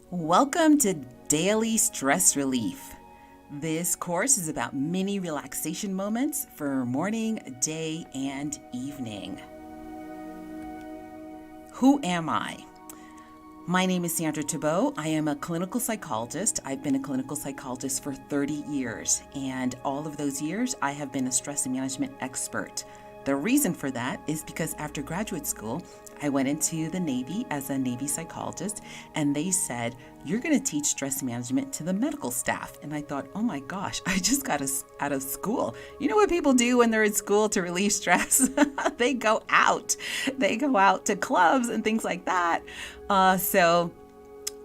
Welcome to Daily Stress Relief. This course is about mini relaxation moments for morning, day, and evening. Who am I? My name is Sandra Thibault. I am a clinical psychologist. I've been a clinical psychologist for 30 years, and all of those years I have been a stress management expert. The reason for that is because after graduate school, I went into the Navy as a Navy psychologist, and they said, you're going to teach stress management to the medical staff. And I thought, oh my gosh, I just got out of school. You know what people do when they're in school to relieve stress? They go out. They go out to clubs and things like that. So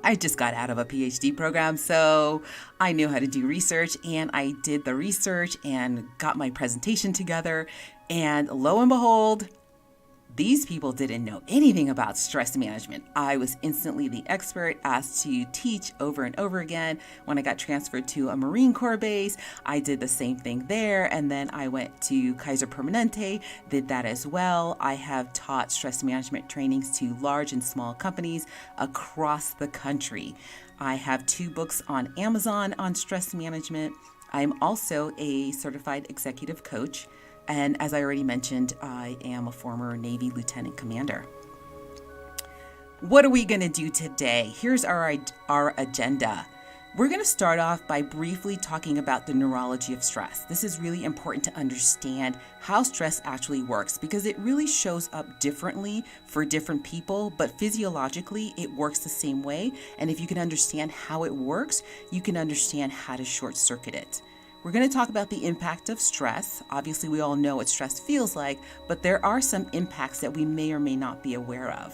I just got out of a PhD program, so I knew how to do research, and I did the research and got my presentation together. And lo and behold, these people didn't know anything about stress management. I was instantly the expert, asked to teach over and over again. When I got transferred to a Marine Corps base, I did the same thing there. And then I went to Kaiser Permanente, did that as well. I have taught stress management trainings to large and small companies across the country. I have 2 books on Amazon on stress management. I'm also a certified executive coach. And as I already mentioned, I am a former Navy lieutenant commander. What are we going to do today? Here's our agenda. We're going to start off by briefly talking about the neurology of stress. This is really important to understand how stress actually works because it really shows up differently for different people, but physiologically it works the same way. And if you can understand how it works, you can understand how to short circuit it. We're going to talk about the impact of stress. Obviously, we all know what stress feels like, but there are some impacts that we may or may not be aware of.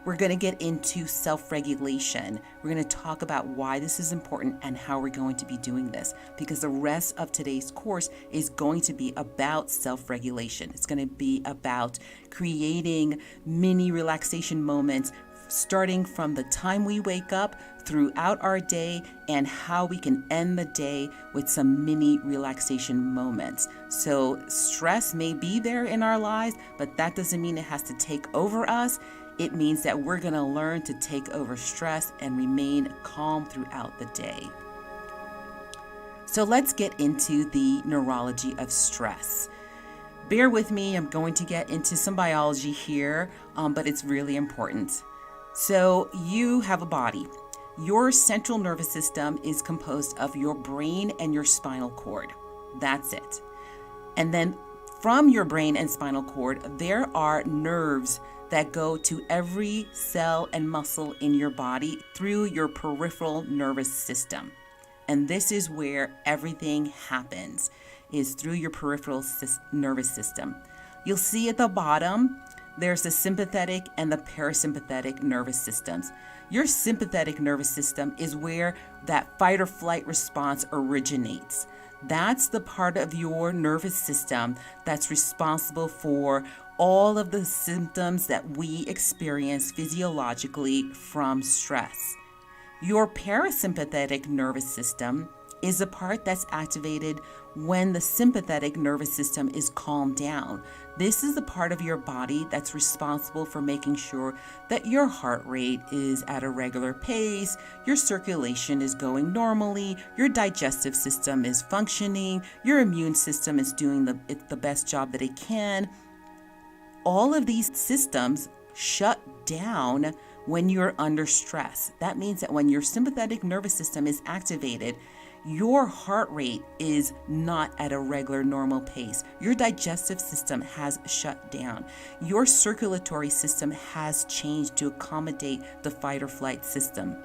We're going to get into self-regulation. We're going to talk about why this is important and how we're going to be doing this, because the rest of today's course is going to be about self-regulation. It's going to be about creating mini relaxation moments starting from the time we wake up throughout our day and how we can end the day with some mini relaxation moments. So stress may be there in our lives, but that doesn't mean it has to take over us. It means that we're going to learn to take over stress and remain calm throughout the day. So let's get into the neurology of stress. Bear with me, I'm going to get into some biology here, but it's really important. So you have a body. Your central nervous system is composed of your brain and your spinal cord. That's it. And then from your brain and spinal cord, there are nerves that go to every cell and muscle in your body through your peripheral nervous system. And this is where everything happens, is through your peripheral nervous system. You'll see at the bottom, there's the sympathetic and the parasympathetic nervous systems. Your sympathetic nervous system is where that fight or flight response originates. That's the part of your nervous system that's responsible for all of the symptoms that we experience physiologically from stress. Your parasympathetic nervous system is the part that's activated when the sympathetic nervous system is calmed down. This is the part of your body that's responsible for making sure that your heart rate is at a regular pace, your circulation is going normally, your digestive system is functioning, your immune system is doing the best job that it can. All of these systems shut down when you're under stress. That means that when your sympathetic nervous system is activated, your heart rate is not at a regular normal pace. Your digestive system has shut down. Your circulatory system has changed to accommodate the fight or flight system.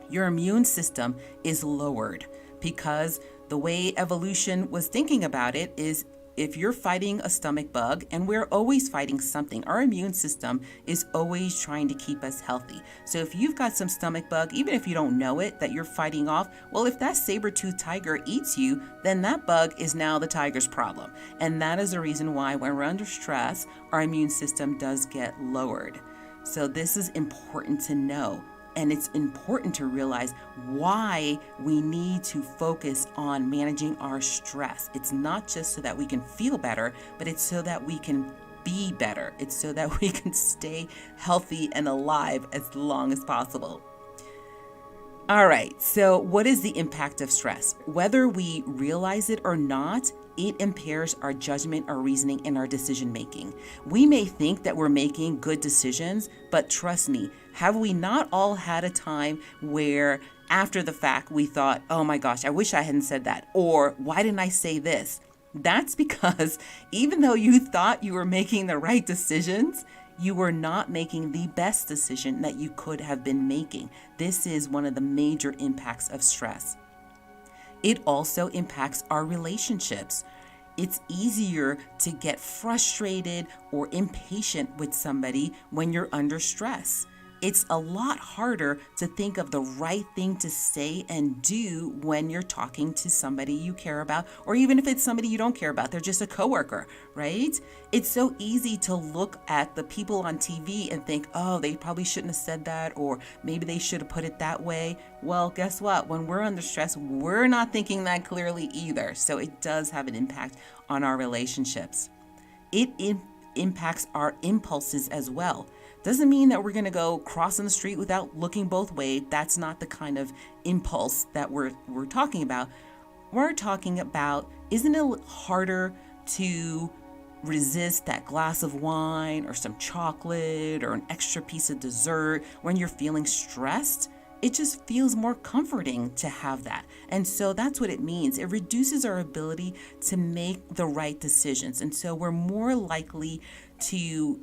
Your immune system is lowered because the way evolution was thinking about it is if you're fighting a stomach bug, and we're always fighting something, our immune system is always trying to keep us healthy. So if you've got some stomach bug, even if you don't know it, that you're fighting off, well, if that saber-toothed tiger eats you, then that bug is now the tiger's problem. And that is the reason why when we're under stress, our immune system does get lowered. So this is important to know. And it's important to realize why we need to focus on managing our stress. It's not just so that we can feel better, but it's so that we can be better. It's so that we can stay healthy and alive as long as possible. All right, so what is the impact of stress? Whether we realize it or not, it impairs our judgment, our reasoning, and our decision making. We may think that we're making good decisions, but trust me, have we not all had a time where after the fact we thought, oh my gosh, I wish I hadn't said that, or why didn't I say this? That's because even though you thought you were making the right decisions, you were not making the best decision that you could have been making. This is one of the major impacts of stress. It also impacts our relationships. It's easier to get frustrated or impatient with somebody when you're under stress. It's a lot harder to think of the right thing to say and do when you're talking to somebody you care about, or even if it's somebody you don't care about, they're just a coworker, right? It's so easy to look at the people on TV and think, oh, they probably shouldn't have said that, or maybe they should have put it that way. Well, guess what? When we're under stress, we're not thinking that clearly either. So it does have an impact on our relationships. It impacts our impulses as well. Doesn't mean that we're going to go crossing the street without looking both ways. That's not the kind of impulse that we're talking about. We're talking about, isn't it harder to resist that glass of wine or some chocolate or an extra piece of dessert when you're feeling stressed? It just feels more comforting to have that. And so that's what it means. It reduces our ability to make the right decisions. And so we're more likely to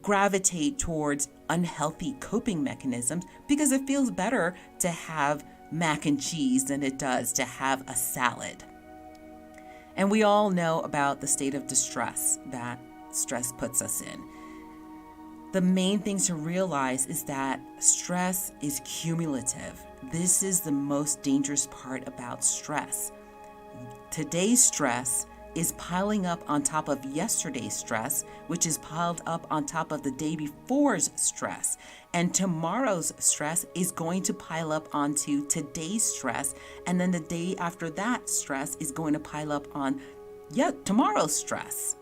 gravitate towards unhealthy coping mechanisms because it feels better to have mac and cheese than it does to have a salad. And we all know about the state of distress that stress puts us in. The main thing to realize is that stress is cumulative. This is the most dangerous part about stress. Today's stress is piling up on top of yesterday's stress, which is piled up on top of the day before's stress. And tomorrow's stress is going to pile up onto today's stress. And then the day after that stress is going to pile up on tomorrow's stress.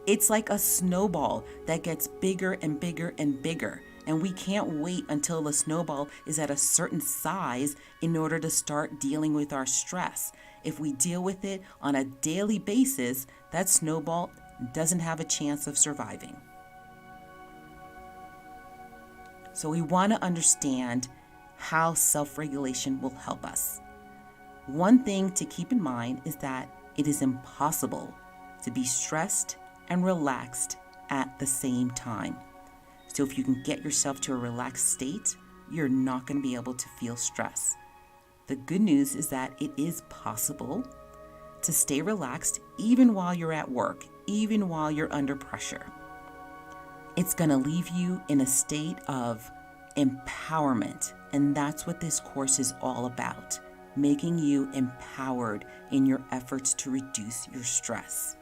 It's like a snowball that gets bigger and bigger and bigger. And we can't wait until the snowball is at a certain size in order to start dealing with our stress. If we deal with it on a daily basis, that snowball doesn't have a chance of surviving. So we want to understand how self-regulation will help us. One thing to keep in mind is that it is impossible to be stressed and relaxed at the same time. So if you can get yourself to a relaxed state, you're not going to be able to feel stress. The good news is that it is possible to stay relaxed even while you're at work, even while you're under pressure. It's going to leave you in a state of empowerment, and that's what this course is all about, making you empowered in your efforts to reduce your stress.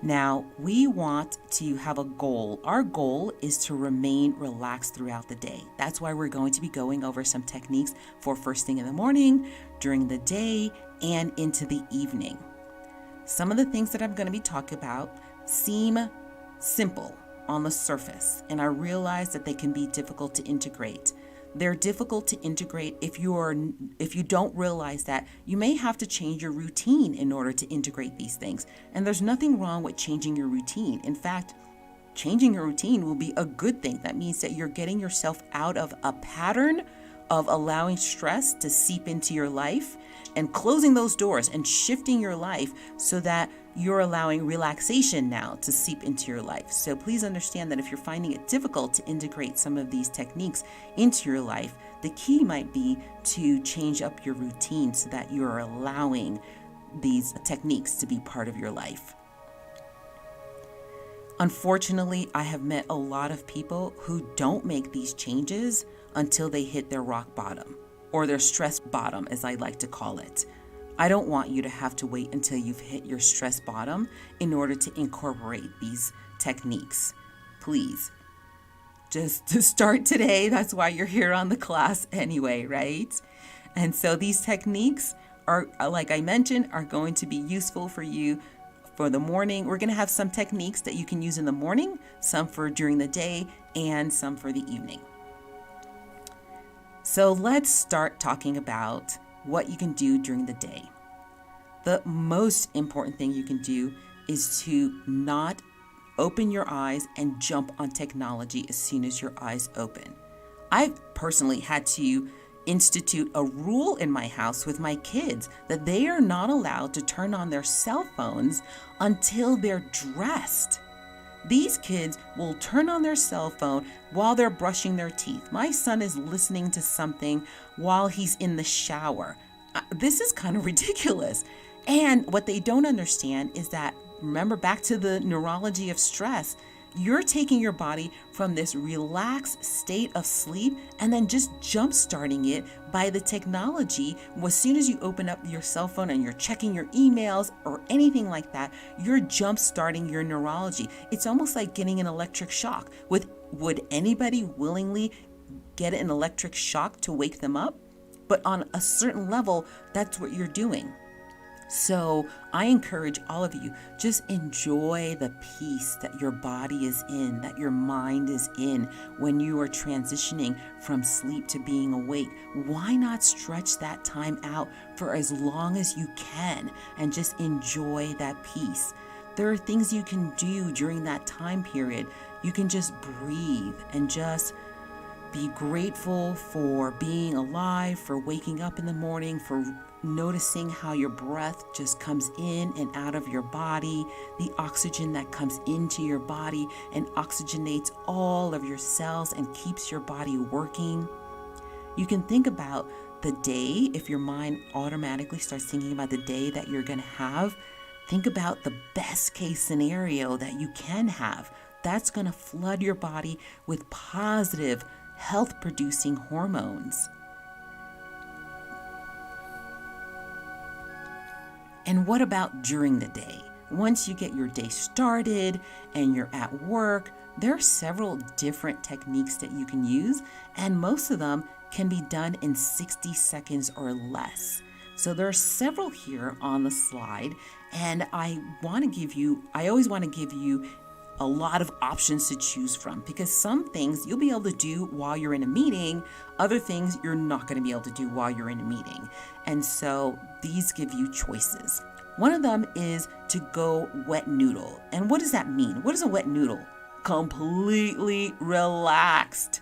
Now, we want to have a goal. Our goal is to remain relaxed throughout the day. That's why we're going to be going over some techniques for first thing in the morning, during the day, and into the evening. Some of the things that I'm going to be talking about seem simple on the surface, and I realize that they can be difficult to integrate. They're difficult to integrate if you don't realize that you may have to change your routine in order to integrate these things. And there's nothing wrong with changing your routine. In fact, changing your routine will be a good thing. That means that you're getting yourself out of a pattern of allowing stress to seep into your life and closing those doors and shifting your life so that you're allowing relaxation now to seep into your life. So please understand that if you're finding it difficult to integrate some of these techniques into your life, the key might be to change up your routine so that you're allowing these techniques to be part of your life. Unfortunately, I have met a lot of people who don't make these changes until they hit their rock bottom, or their stress bottom, as I like to call it. I don't want you to have to wait until you've hit your stress bottom in order to incorporate these techniques. Please, just to start today. That's why you're here on the class anyway, right? And so these techniques are, like I mentioned, are going to be useful for you for the morning. We're going to have some techniques that you can use in the morning, some for during the day, and some for the evening. So let's start talking about what you can do during the day. The most important thing you can do is to not open your eyes and jump on technology as soon as your eyes open. I've personally had to institute a rule in my house with my kids that they are not allowed to turn on their cell phones until they're dressed. These kids will turn on their cell phone while they're brushing their teeth. My son is listening to something while he's in the shower. This is kind of ridiculous. And what they don't understand is that, remember back to the neurology of stress, you're taking your body from this relaxed state of sleep and then just jump starting it by the technology. As soon as you open up your cell phone and you're checking your emails or anything like that, you're jump starting your neurology. It's almost like getting an electric shock. Would anybody willingly get an electric shock to wake them up? But on a certain level, that's what you're doing. So I encourage all of you, just enjoy the peace that your body is in, that your mind is in when you are transitioning from sleep to being awake. Why not stretch that time out for as long as you can and just enjoy that peace? There are things you can do during that time period. You can just breathe and just be grateful for being alive, for waking up in the morning, for noticing how your breath just comes in and out of your body, the oxygen that comes into your body and oxygenates all of your cells and keeps your body working. You can think about the day. If your mind automatically starts thinking about the day that you're going to have, think about the best case scenario that you can have. That's going to flood your body with positive, health-producing hormones. And what about during the day? Once you get your day started and you're at work, there are several different techniques that you can use, and most of them can be done in 60 seconds or less. So there are several here on the slide, and I always want to give you a lot of options to choose from, because some things you'll be able to do while you're in a meeting, other things you're not going to be able to do while you're in a meeting. And so these give you choices. One of them is to go wet noodle. And what does that mean? What is a wet noodle? Completely relaxed.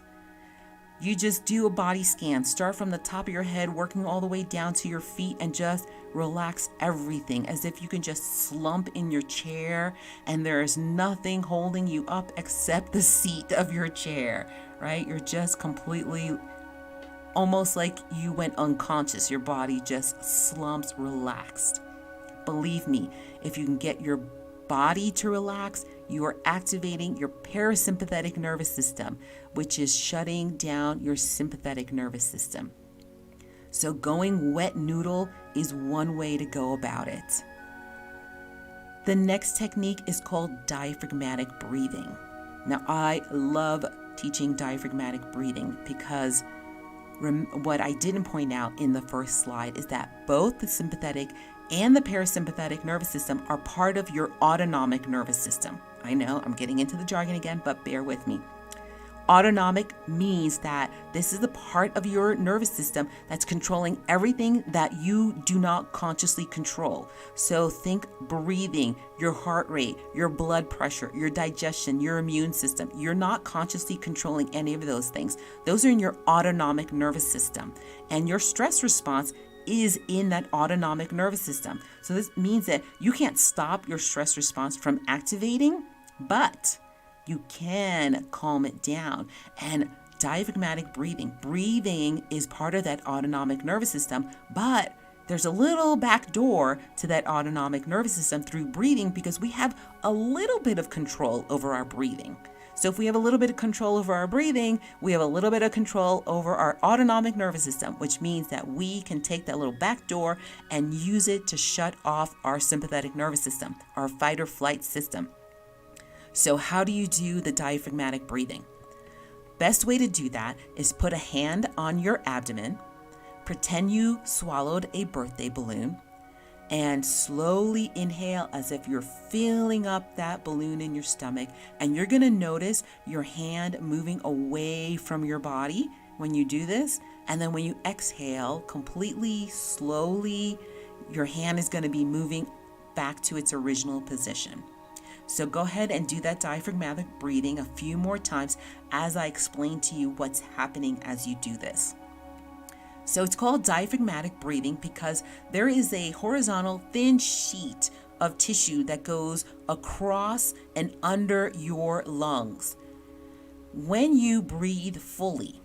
You just do a body scan. Start from the top of your head, working all the way down to your feet, and just relax everything as if you can just slump in your chair and there is nothing holding you up except the seat of your chair, right? You're just completely, almost like you went unconscious. Your body just slumps relaxed. Believe me, if you can get your body to relax, you are activating your parasympathetic nervous system, which is shutting down your sympathetic nervous system. So going wet noodle is one way to go about it. The next technique is called diaphragmatic breathing. Now, I love teaching diaphragmatic breathing because what I didn't point out in the first slide is that both the sympathetic and the parasympathetic nervous system are part of your autonomic nervous system. I know I'm getting into the jargon again, but bear with me. Autonomic means that this is the part of your nervous system that's controlling everything that you do not consciously control. So think breathing, your heart rate, your blood pressure, your digestion, your immune system. You're not consciously controlling any of those things. Those are in your autonomic nervous system. And your stress response is in that autonomic nervous system. So this means that you can't stop your stress response from activating, but you can calm it down. And diaphragmatic breathing is part of that autonomic nervous system, but there's a little back door to that autonomic nervous system through breathing because we have a little bit of control over our breathing. So if we have a little bit of control over our breathing, we have a little bit of control over our autonomic nervous system, which means that we can take that little back door and use it to shut off our sympathetic nervous system, our fight or flight system. So how do you do the diaphragmatic breathing? Best way to do that is put a hand on your abdomen, pretend you swallowed a birthday balloon, and slowly inhale as if you're filling up that balloon in your stomach. And you're going to notice your hand moving away from your body when you do this. And then when you exhale, completely, slowly, your hand is going to be moving back to its original position. So go ahead and do that diaphragmatic breathing a few more times as I explain to you what's happening as you do this. So it's called diaphragmatic breathing because there is a horizontal thin sheet of tissue that goes across and under your lungs. When you breathe fully,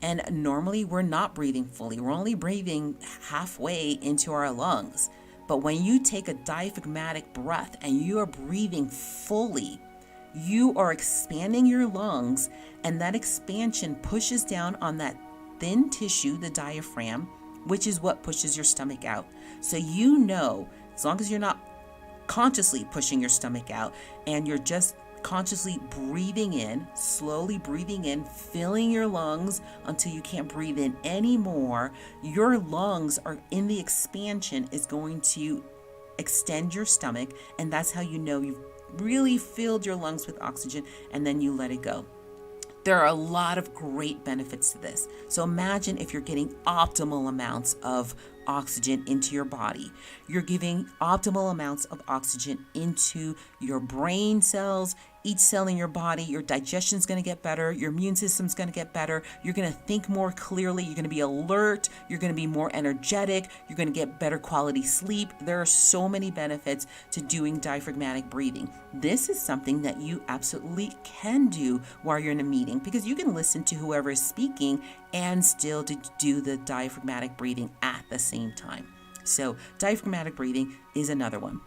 and normally we're not breathing fully, we're only breathing halfway into our lungs. But when you take a diaphragmatic breath and you are breathing fully, you are expanding your lungs, and that expansion pushes down on that thin tissue, the diaphragm, which is what pushes your stomach out. So you know, as long as you're not consciously pushing your stomach out and you're just consciously breathing in, slowly breathing in, filling your lungs until you can't breathe in anymore, your lungs are in the expansion is going to extend your stomach, and that's how you know you've really filled your lungs with oxygen, and then you let it go. There are a lot of great benefits to this. So imagine if you're getting optimal amounts of oxygen into your body. You're giving optimal amounts of oxygen into your brain cells. Each cell in your body, your digestion is going to get better, your immune system's going to get better, you're going to think more clearly, you're going to be alert, you're going to be more energetic, you're going to get better quality sleep. There are so many benefits to doing diaphragmatic breathing. This is something that you absolutely can do while you're in a meeting, because you can listen to whoever is speaking and still do the diaphragmatic breathing at the same time. So diaphragmatic breathing is another one.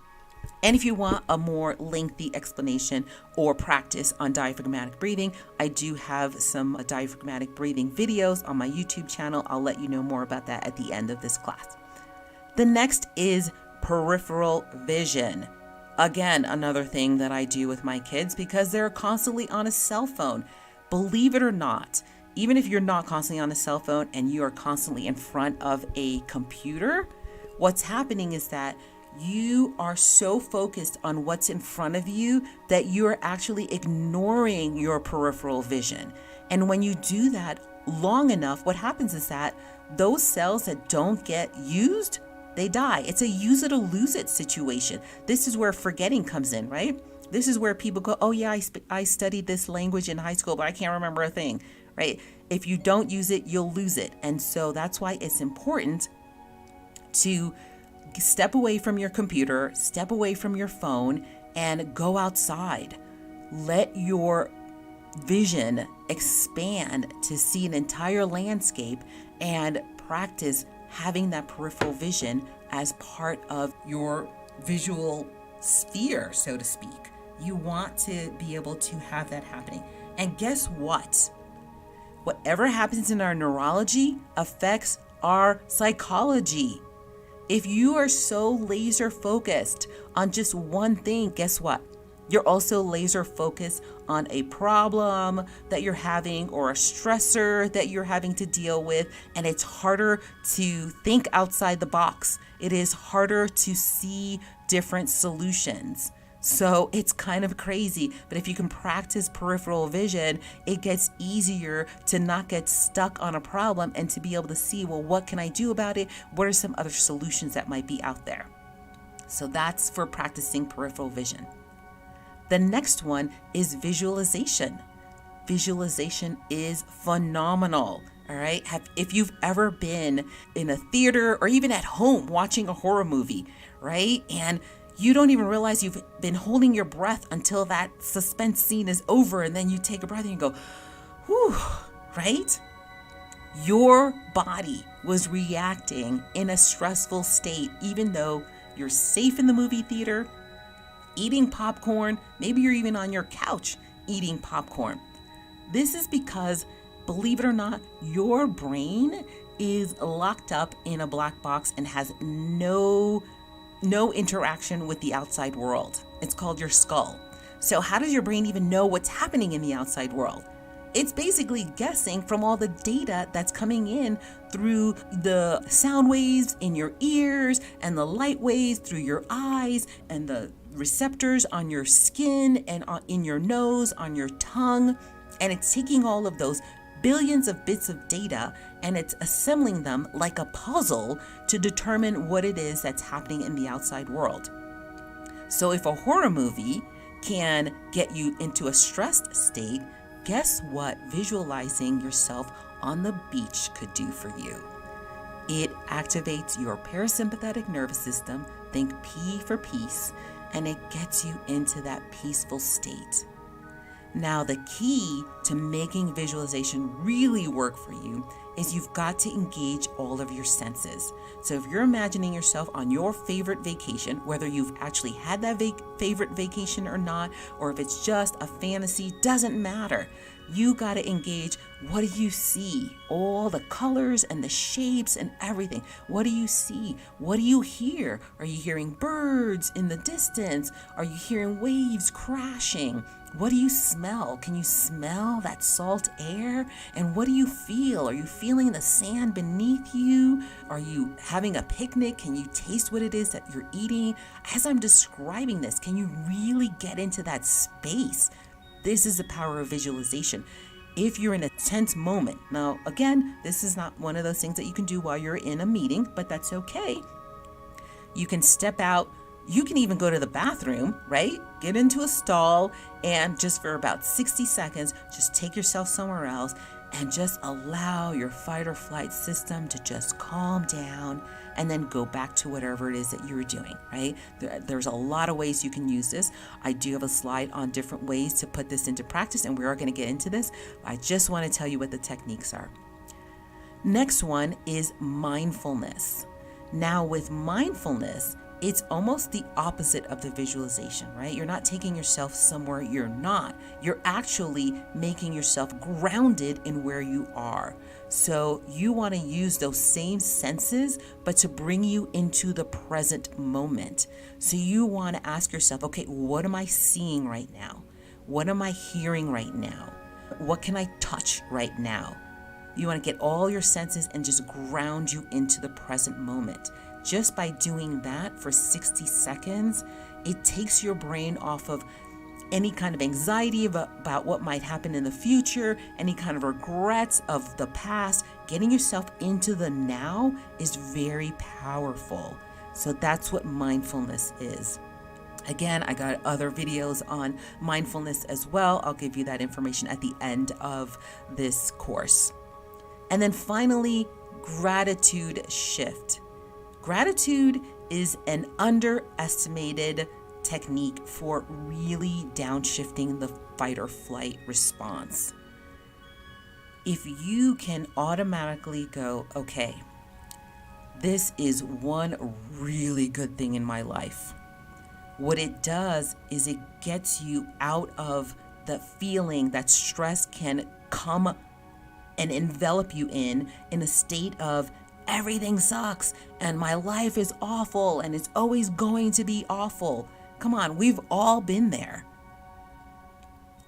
And if you want a more lengthy explanation or practice on diaphragmatic breathing, I do have some diaphragmatic breathing videos on my YouTube channel. I'll let you know more about that at the end of this class. The next is peripheral vision. Again, another thing that I do with my kids because they're constantly on a cell phone. Believe it or not, even if you're not constantly on a cell phone and you are constantly in front of a computer, what's happening is that you are so focused on what's in front of you that you're actually ignoring your peripheral vision. And when you do that long enough, what happens is that those cells that don't get used, they die. It's a use it or lose it situation. This is where forgetting comes in, right? This is where people go, oh yeah, I studied this language in high school, but I can't remember a thing, right? If you don't use it, you'll lose it. And so that's why it's important to step away from your computer, step away from your phone, and go outside. Let your vision expand to see an entire landscape and practice having that peripheral vision as part of your visual sphere, so to speak. You want to be able to have that happening. And guess what? Whatever happens in our neurology affects our psychology. If you are so laser focused on just one thing, guess what? You're also laser focused on a problem that you're having or a stressor that you're having to deal with, and it's harder to think outside the box. It is harder to see different solutions. So it's kind of crazy, but if you can practice peripheral vision, it gets easier to not get stuck on a problem and to be able to see, well, what can I do about it? What are some other solutions that might be out there? So that's for practicing peripheral vision. The next one is visualization. Visualization is phenomenal. All right. If you've ever been in a theater or even at home watching a horror movie, right? And you don't even realize you've been holding your breath until that suspense scene is over, and then you take a breath and you go, whew, right? Your body was reacting in a stressful state, even though you're safe in the movie theater, eating popcorn, maybe you're even on your couch eating popcorn. This is because, believe it or not, your brain is locked up in a black box and has no interaction with the outside world. It's called your skull. So how does your brain even know what's happening in the outside world? It's basically guessing from all the data that's coming in through the sound waves in your ears and the light waves through your eyes and the receptors on your skin and in your nose, on your tongue. And it's taking all of those billions of bits of data, and it's assembling them like a puzzle to determine what it is that's happening in the outside world. So if a horror movie can get you into a stressed state, guess what visualizing yourself on the beach could do for you? It activates your parasympathetic nervous system, think P for peace, and it gets you into that peaceful state. Now, the key to making visualization really work for you is you've got to engage all of your senses. So if you're imagining yourself on your favorite vacation, whether you've actually had that favorite vacation or not, or if it's just a fantasy, doesn't matter. You got to engage. What do you see? All the colors and the shapes and everything. What do you see? What do you hear? Are you hearing birds in the distance? Are you hearing waves crashing? What do you smell? Can you smell that salt air? And what do you feel? Are you feeling the sand beneath you? Are you having a picnic? Can you taste what it is that you're eating? As I'm describing this, can you really get into that space? This is the power of visualization. If you're in a tense moment, now again, this is not one of those things that you can do while you're in a meeting, but that's okay. You can step out. You can even go to the bathroom, right? Get into a stall and just for about 60 seconds, just take yourself somewhere else and just allow your fight or flight system to just calm down and then go back to whatever it is that you were doing, right? There's a lot of ways you can use this. I do have a slide on different ways to put this into practice, and we are going to get into this. I just want to tell you what the techniques are. Next one is mindfulness. Now with mindfulness, it's almost the opposite of the visualization, right? You're not taking yourself somewhere you're not. You're actually making yourself grounded in where you are. So you want to use those same senses, but to bring you into the present moment. So you want to ask yourself, okay, what am I seeing right now? What am I hearing right now? What can I touch right now? You want to get all your senses and just ground you into the present moment. Just by doing that for 60 seconds, it takes your brain off of any kind of anxiety about what might happen in the future, any kind of regrets of the past. Getting yourself into the now is very powerful. So that's what mindfulness is. Again, I got other videos on mindfulness as well. I'll give you that information at the end of this course. And then finally, gratitude shift. Gratitude is an underestimated technique for really downshifting the fight or flight response. If you can automatically go, okay, this is one really good thing in my life. What it does is it gets you out of the feeling that stress can come and envelop you in a state of everything sucks and my life is awful and it's always going to be awful. Come on, we've all been there.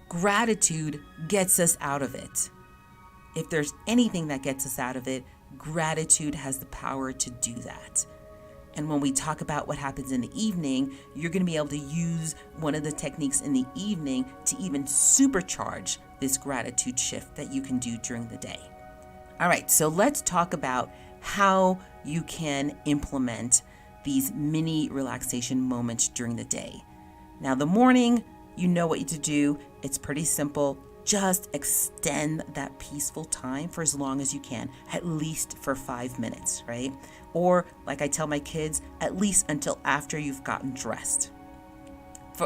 Gratitude gets us out of it. If there's anything that gets us out of it, gratitude has the power to do that. And when we talk about what happens in the evening, you're going to be able to use one of the techniques in the evening to even supercharge this gratitude shift that you can do during the day. All right, so let's talk about how you can implement these mini relaxation moments during the day. Now, the morning, you know what to do. It's pretty simple. Just extend that peaceful time for as long as you can, at least for 5 minutes, right? Or like I tell my kids, at least until after you've gotten dressed.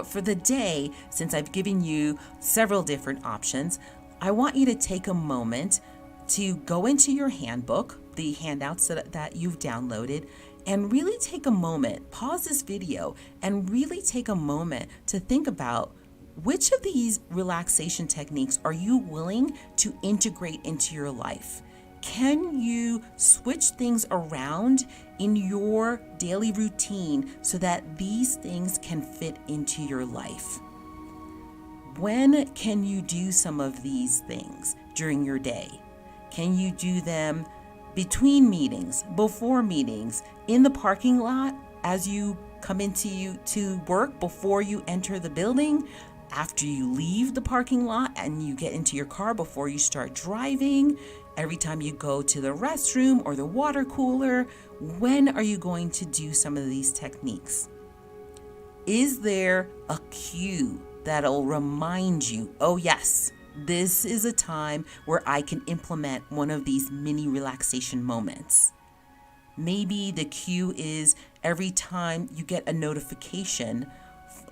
For the day, since I've given you several different options, I want you to take a moment to go into your handbook, the handouts that you've downloaded, and really take a moment, pause this video, and really take a moment to think about which of these relaxation techniques are you willing to integrate into your life? Can you switch things around in your daily routine so that these things can fit into your life? When can you do some of these things during your day? Can you do them between meetings, before meetings, in the parking lot as you come into to work, before you enter the building? after you leave the parking lot and you get into your car before you start driving, every time you go to the restroom or the water cooler. When are you going to do some of these techniques? Is there a cue that'll remind you, oh yes, this is a time where I can implement one of these mini relaxation moments? Maybe the cue is every time you get a notification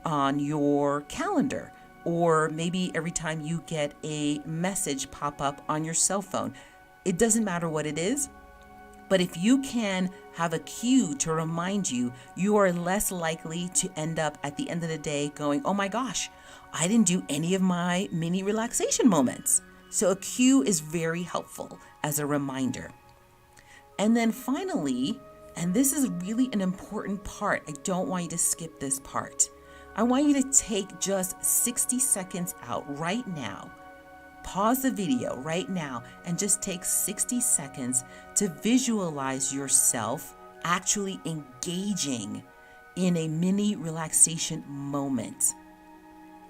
on your calendar, or maybe every time you get a message pop up on your cell phone. It doesn't matter what it is, but if you can have a cue to remind you, you are less likely to end up at the end of the day going, oh my gosh, I didn't do any of my mini relaxation moments. So a cue is very helpful as a reminder. And then finally, and this is really an important part, I don't want you to skip this part. I want you to take just 60 seconds out right now. Pause the video right now and just take 60 seconds to visualize yourself actually engaging in a mini relaxation moment.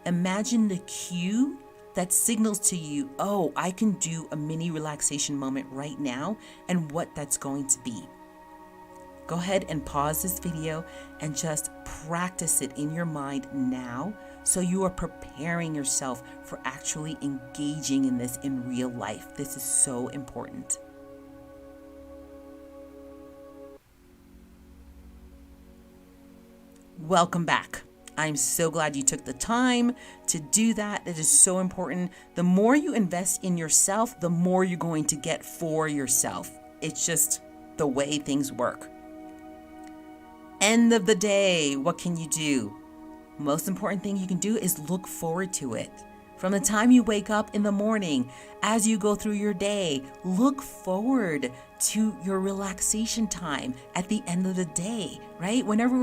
Imagine the cue that signals to you, oh, I can do a mini relaxation moment right now, and what that's going to be. Go ahead and pause this video and just practice it in your mind now, so you are preparing yourself for actually engaging in this in real life. This is so important. Welcome back. I'm so glad you took the time to do that. It is so important. The more you invest in yourself, the more you're going to get for yourself. It's just the way things work. End of the day, what can you do? Most important thing you can do is look forward to it. From the time you wake up in the morning, as you go through your day, look forward to your relaxation time at the end of the day, right? Whenever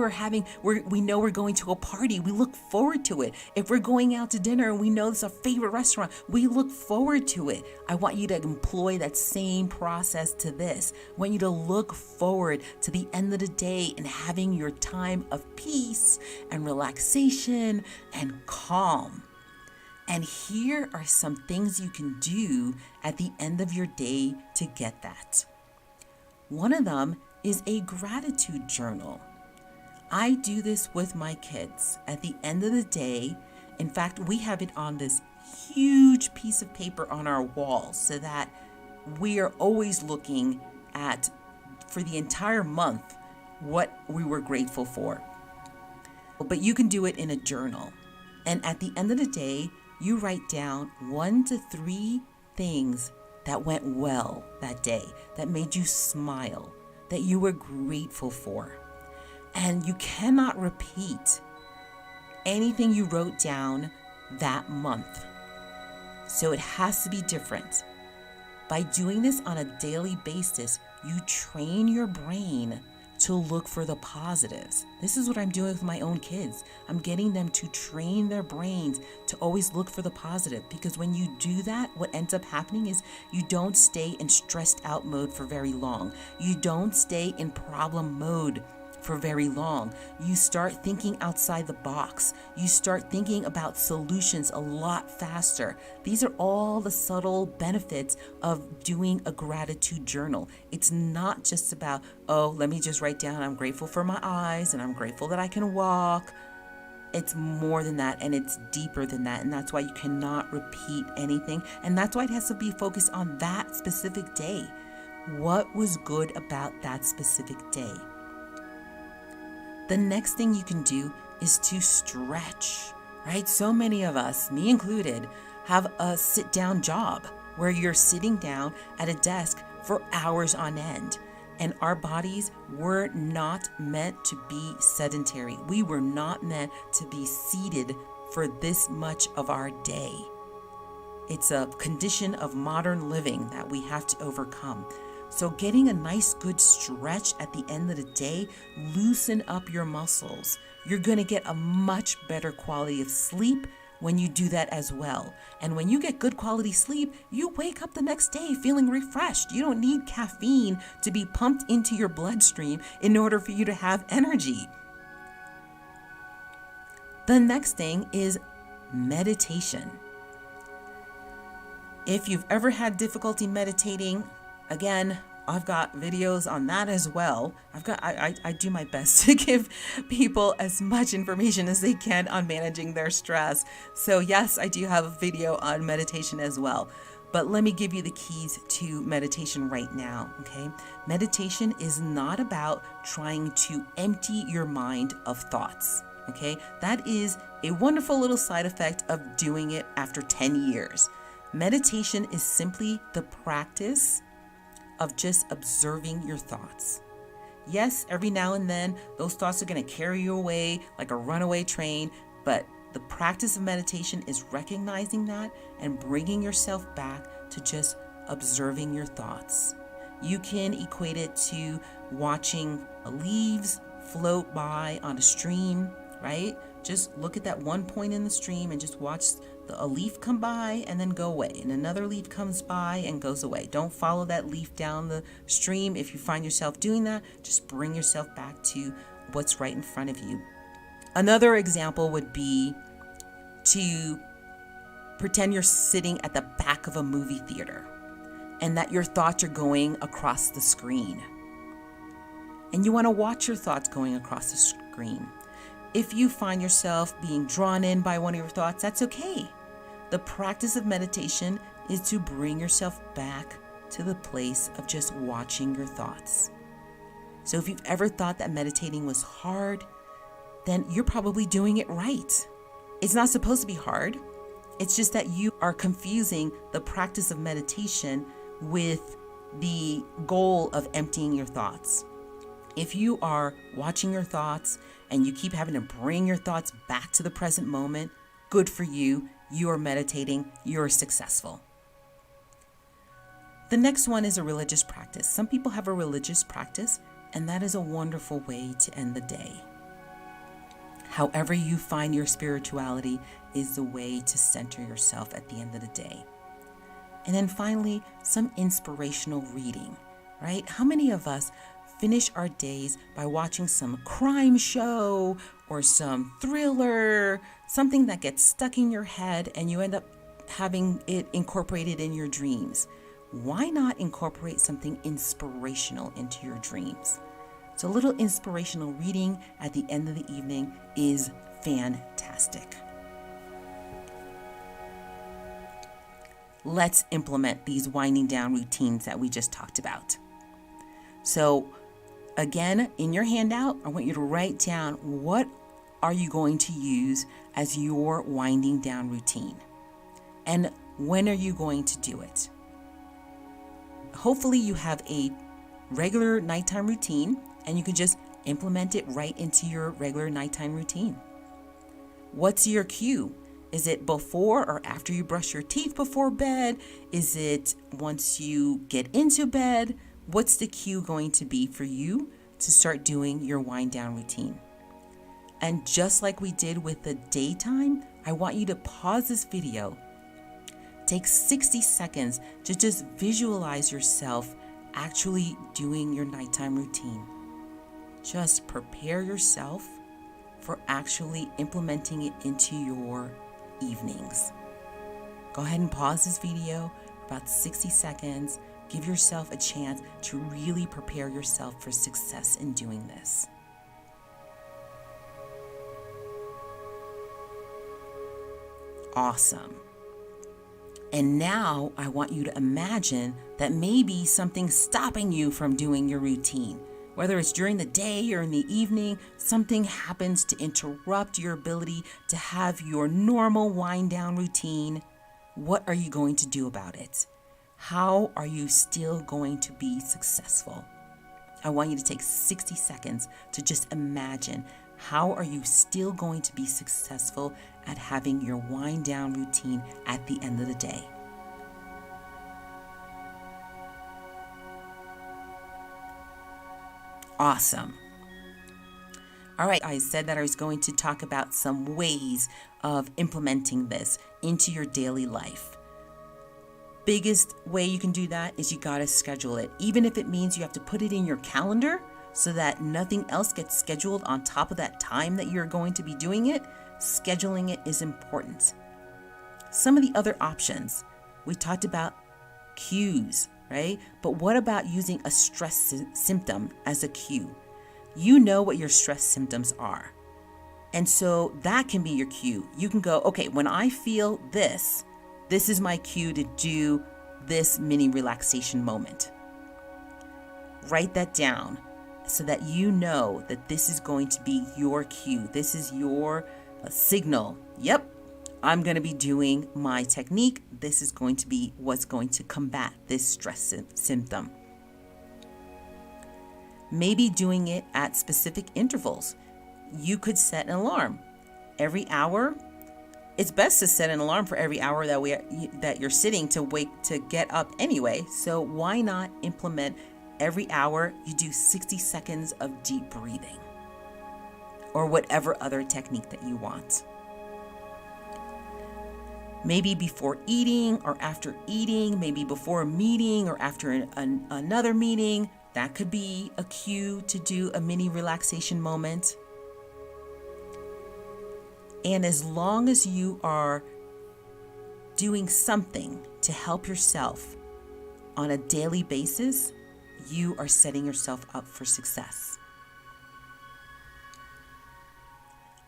we know we're going to a party, we look forward to it. If we're going out to dinner and we know it's our favorite restaurant, we look forward to it. I want you to employ that same process to this. I want you to look forward to the end of the day and having your time of peace and relaxation and calm. And here are some things you can do at the end of your day to get that. One of them is a gratitude journal. I do this with my kids at the end of the day. In fact, we have it on this huge piece of paper on our wall so that we are always looking at, for the entire month, what we were grateful for. But you can do it in a journal. And at the end of the day, you write down 1 to 3 things that went well that day, that made you smile, that you were grateful for. And you cannot repeat anything you wrote down that month. So it has to be different. By doing this on a daily basis, you train your brain to look for the positives. This is what I'm doing with my own kids. I'm getting them to train their brains to always look for the positive, because when you do that, what ends up happening is you don't stay in stressed out mode for very long. You don't stay in problem mode for very long. You start thinking outside the box. You start thinking about solutions a lot faster. These are all the subtle benefits of doing a gratitude journal. It's not just about, oh, let me just write down, I'm grateful for my eyes and I'm grateful that I can walk. It's more than that, and it's deeper than that, and that's why you cannot repeat anything, and that's why it has to be focused on that specific day. What was good about that specific day? The next thing you can do is to stretch, right? So many of us, me included, have a sit-down job where you're sitting down at a desk for hours on end. And our bodies were not meant to be sedentary. We were not meant to be seated for this much of our day. It's a condition of modern living that we have to overcome. So getting a nice good stretch at the end of the day, loosen up your muscles. You're going to get a much better quality of sleep when you do that as well. And when you get good quality sleep, you wake up the next day feeling refreshed. You don't need caffeine to be pumped into your bloodstream in order for you to have energy. The next thing is meditation. If you've ever had difficulty meditating, again, I've got videos on that as well. I do my best to give people as much information as they can on managing their stress. So yes, I do have a video on meditation as well. But let me give you the keys to meditation right now, okay? Meditation is not about trying to empty your mind of thoughts, okay? That is a wonderful little side effect of doing it after 10 years. Meditation is simply the practice of just observing your thoughts. Yes, every now and then, those thoughts are going to carry you away like a runaway train, but the practice of meditation is recognizing that and bringing yourself back to just observing your thoughts. You can equate it to watching leaves float by on a stream, right? Just look at that one point in the stream and just watch a leaf come by and then go away, and another leaf comes by and goes away. Don't follow that leaf down the stream. If you find yourself doing that, just bring yourself back to what's right in front of you. Another example would be to pretend you're sitting at the back of a movie theater and that your thoughts are going across the screen. And you want to watch your thoughts going across the screen. If you find yourself being drawn in by one of your thoughts, that's okay. The practice of meditation is to bring yourself back to the place of just watching your thoughts. So if you've ever thought that meditating was hard, then you're probably doing it right. It's not supposed to be hard. It's just that you are confusing the practice of meditation with the goal of emptying your thoughts. If you are watching your thoughts and you keep having to bring your thoughts back to the present moment, good for you. You are meditating. You're successful. The next one is a religious practice. Some people have a religious practice, and that is a wonderful way to end the day. However you find your spirituality is the way to center yourself at the end of the day. And then finally, some inspirational reading, right? How many of us finish our days by watching some crime show or some thriller, something that gets stuck in your head and you end up having it incorporated in your dreams? Why not incorporate something inspirational into your dreams? So a little inspirational reading at the end of the evening is fantastic. Let's implement these winding down routines that we just talked about. So again, in your handout, I want you to write down what are you going to use as your winding down routine and when are you going to do it? Hopefully you have a regular nighttime routine and you can just implement it right into your regular nighttime routine. What's your cue? Is it before or after you brush your teeth before bed? Is it once you get into bed? What's the cue going to be for you to start doing your wind down routine? And just like we did with the daytime, I want you to pause this video. Take 60 seconds to just visualize yourself actually doing your nighttime routine. Just prepare yourself for actually implementing it into your evenings. Go ahead and pause this video for about 60 seconds. Give yourself a chance to really prepare yourself for success in doing this. Awesome. And now I want you to imagine that maybe something's stopping you from doing your routine. Whether it's during the day or in the evening, something happens to interrupt your ability to have your normal wind down routine. What are you going to do about it? How are you still going to be successful? I want you to take 60 seconds to just imagine how are you still going to be successful at having your wind down routine at the end of the day. Awesome. All right, I said that I was going to talk about some ways of implementing this into your daily life. Biggest way you can do that is you got to schedule it. Even if it means you have to put it in your calendar so that nothing else gets scheduled on top of that time that you're going to be doing it, scheduling it is important. Some of the other options, we talked about cues, right? But what about using a stress symptom as a cue? You know what your stress symptoms are. And so that can be your cue. You can go, okay, when I feel this is my cue to do this mini relaxation moment. Write that down so that you know that this is going to be your cue. This is your signal. Yep, I'm going to be doing my technique. This is going to be what's going to combat this stress symptom. Maybe doing it at specific intervals. You could set an alarm every hour. It's best to set an alarm for every hour that you're sitting to get up anyway. So why not implement every hour you do 60 seconds of deep breathing or whatever other technique that you want. Maybe before eating or after eating, maybe before a meeting or after another meeting, that could be a cue to do a mini relaxation moment. And as long as you are doing something to help yourself on a daily basis, you are setting yourself up for success.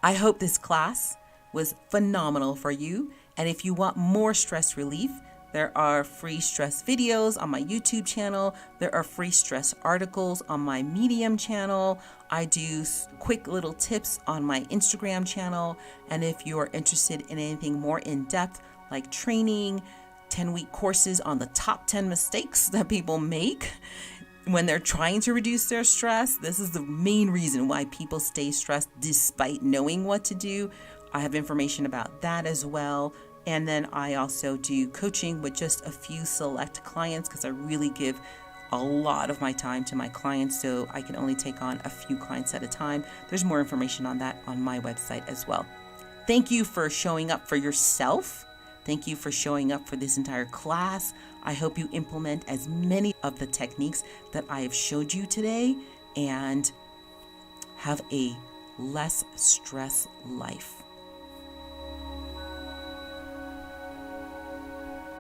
I hope this class was phenomenal for you. And if you want more stress relief, there are free stress videos on my YouTube channel. There are free stress articles on my Medium channel. I do quick little tips on my Instagram channel. And if you are interested in anything more in depth, like training, 10-week courses on the top 10 mistakes that people make when they're trying to reduce their stress, this is the main reason why people stay stressed despite knowing what to do. I have information about that as well. And then I also do coaching with just a few select clients because I really give a lot of my time to my clients, so I can only take on a few clients at a time. There's more information on that on my website as well. Thank you for showing up for yourself. Thank you for showing up for this entire class. I hope you implement as many of the techniques that I have showed you today and have a less stress life.